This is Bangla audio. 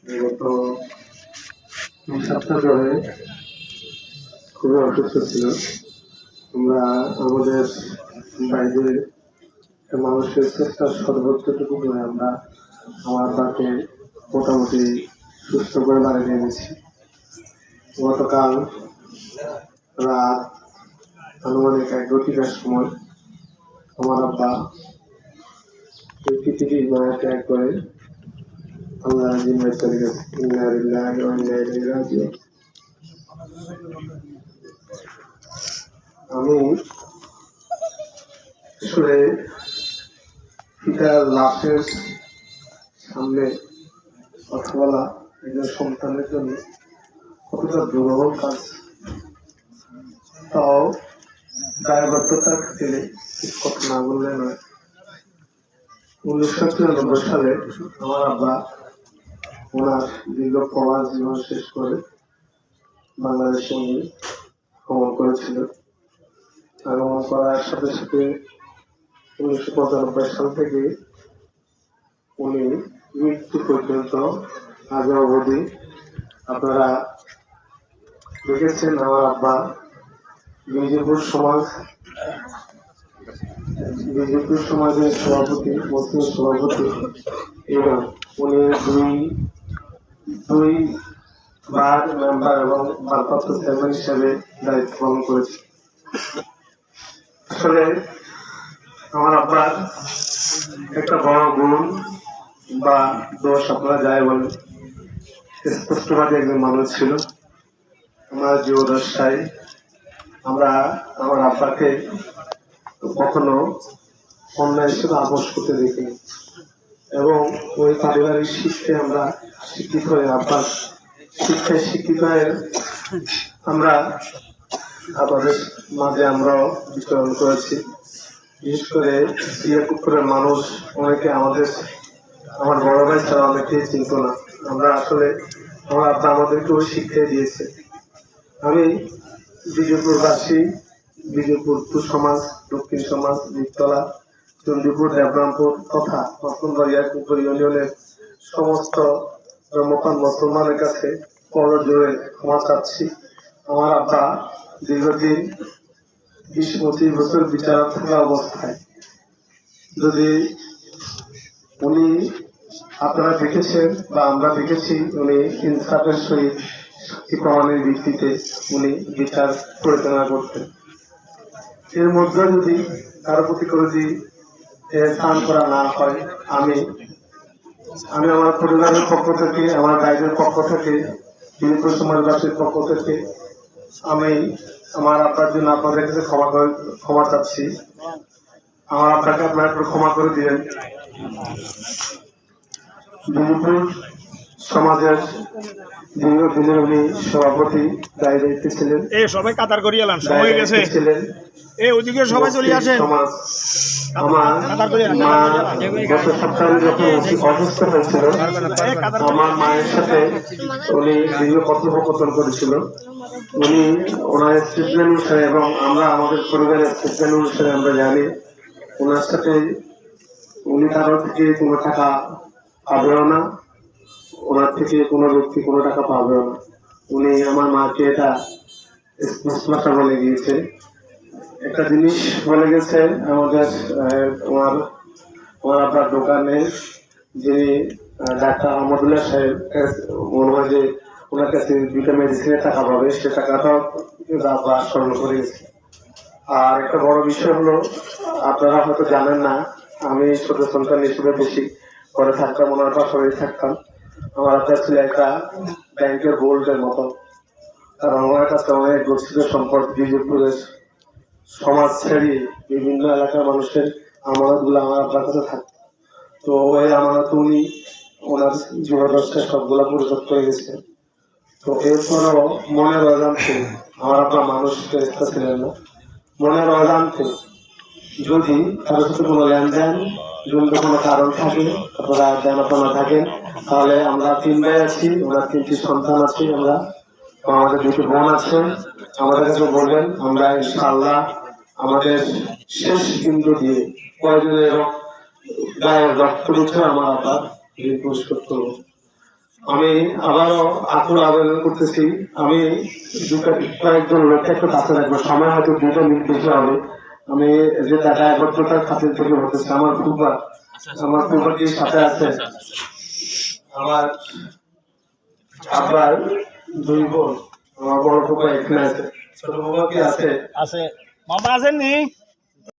বিগত 2 সপ্তাহ ধরে খুবই অসুস্থ ছিল। আমরা আমাদের বাইরে মানুষের চেষ্টার সর্বোচ্চটুকু করে আমরা আমার বাকে মোটামুটি সুস্থ করে বাড়ি এনেছি। গতকাল রাত আনুমানিক 1-2টার সময় আমার আব্বা পৃথিবীর মায়া ত্যাগ করে আল্লাহ জিম্মায় চলে গেছে। আমি আসলে পিতার লাশের সামনে কথা বলা একজন সন্তানের জন্য কতটা দুরূহ কাজ, তাও দায়বদ্ধতার খাতিরে কথা না বললে নয়। 1994 সালে আমার আব্বা ওনার দীর্ঘ প্রবাস জীবন শেষ করে বাংলাদেশে উনি ভ্রমণ করেছিল। আগমন করার সাথে সাথে 1995 সাল থেকে উনি মৃত্যু পর্যন্ত আজ অবধি আপনারা দেখেছেন আমার আব্বা বিজেপুর সমাজের সভাপতি, মুসলিম সভাপতি, এবং উনি দুইবার মেম্বার এবং ভারপ্রাপ্ত চেয়ারম্যান হিসেবে দায়িত্ব পালন করেছে। আসলে আমার আব্বার একটা বড় গুণ বা দোষ আপনারা যাই বলেন, স্পষ্টবাদী একজন মানুষ ছিল। আমরা জীবদ্দশায় আমরা আমার আব্বাকে কখনো অন্যায় হিসেবে আপোষ করতে দেখিনি, এবং ওই পারিবারিক শিক্ষায় আমরা শিক্ষিত হয়ে আব্বার শিক্ষায় শিক্ষিত হয়ে আমরা আপনাদের মাঝে আমরাও বিতরণ করেছি। বিশেষ করে পুকুরের মানুষ অনেকে আমার বড় ভাই ছাড়া অনেকেই চিনত না। আমরা আসলে আমার আব্বা আমাদেরকেও শিক্ষা দিয়েছে। আমি বিজয়পুরবাসী, বিজয়পুর উত্তর সমাজ, দক্ষিণ সমাজ, দ্বীপতলা, চণ্ডীপুর, দেবরামপুর তথা নতুনবাড়িয়া কুপুর ইউনিয়নের সমস্ত ধর্মপ্রাণ মুসলমানের কাছে করজোড়ে ক্ষমা চাচ্ছি। আমার আব্বা দীর্ঘদিন 20-25 বছর বিচার থাকা অবস্থায়, যদি উনি আপনারা দেখেছেন বা আমরা দেখেছি, উনি ইনসাফের সহিত সাক্ষী প্রমাণের ভিত্তিতে উনি বিচার পরিচালনা করতেন। এর মধ্যে যদি কারো প্রতি করে যদি স্থান করা না হয়, আমি আমার পরিবারের পক্ষ থেকে, আমার গাইডের পক্ষ থেকে, বিজেপি সমাজবাসীর পক্ষ থেকে আমি আমার আব্বার জন্য আপনাদের কাছে ক্ষমা চাচ্ছি। আমার আব্বাকে আপনারা একটু ক্ষমা করে দিলেন। বিজেপি সমাজের দীর্ঘদিনের উনি সভাপতি দায়িত্বে ছিলেন। সবাই কাতার করিয়ে এলাম, সময় গেছে, ওইদিকে সবাই চলে আসেন। আমার মা গত সপ্তাহে যখন অসুস্থ হয়েছিল, আমার মায়ের সাথে উনি দীর্ঘ কথোপকথন করেছিল। উনি ওনার স্টেটমেন্ট অনুসারে এবং আমরা আমাদের পরিবারের স্টেটমেন্ট অনুসারে আমরা জানি ওনার সাথে উনি কারো থেকে কোনো টাকা পাবেও না, ওনার থেকে কোনো ব্যক্তি কোনো টাকা পাবেও না। উনি আমার মাকে এটা স্পষ্ট বলে গিয়েছে। একটা জিনিস বলে গেছে আমাদের আমার আপনার দোকানে যিনি ডাক্তার আহমদুল্লাহ সাহেব, মনে হয় যে ওনার কাছে 2টা মেডিসিনের টাকা পাবে, সে টাকাটাও স্মরণ করে গেছে। আর একটা বড় বিষয় হলো, আপনারা হয়তো জানেন না, আমি ছোট সন্তান হিসেবে বেশি করে থাকতাম, ওনার পাশাপাশি থাকতাম। আমার আপনার ছিল একটা ব্যাংকের বোল্টের মতো, কারণ ওনার কাছে অনেক গচ্ছিত সম্পদ, বিজয়পুরের সমাজ ছেড়ে বিভিন্ন এলাকার মানুষের আমানত গুলো আমার আপনার কাছে থাকতো। তো ওই আমানত উনি ওনার জীবদ্দশায় সবগুলা পরিশোধ করে গেছে। তো এরপরও মনের অজান্তে, আমার আপনার মানুষ ছিলেন না, মনের অজান্তে যদি কারোর সাথে কোনো লেনদেন জনিত কোনো কারণ থাকে, আপনারা জানাশোনা থাকেন, তাহলে আমরা 3 ভাই আছি, ওনার 3টি সন্তান আছে, আমরা আমাদের 2টি বোন আছে। আমাদের কাছে বলবেন, আমরা ইনশাআল্লাহ আমাদের শেষ বিন্দু দিয়ে প্রয়োজনের গায়ের রক্ত দিচ্ছে আমার আবার ঋণ পরিশোধ করবো। আমি আবারও আকুল আবেদন করতেছি, আমি কয়েকজন লোককে একটু কাছে রাখবো, সময় হয়তো 2 মিনিট বেশি হবে। আমি যে টাকা একত্রতার খাতির থেকে বলতেছি, আমার ফুফাটি সাথে আছে, আমার আব্বার 2 বোন, আমার বড় ফুফা এখানে আছে, ছোট ফুফা কি আছে? আছে মামা আছেন নি?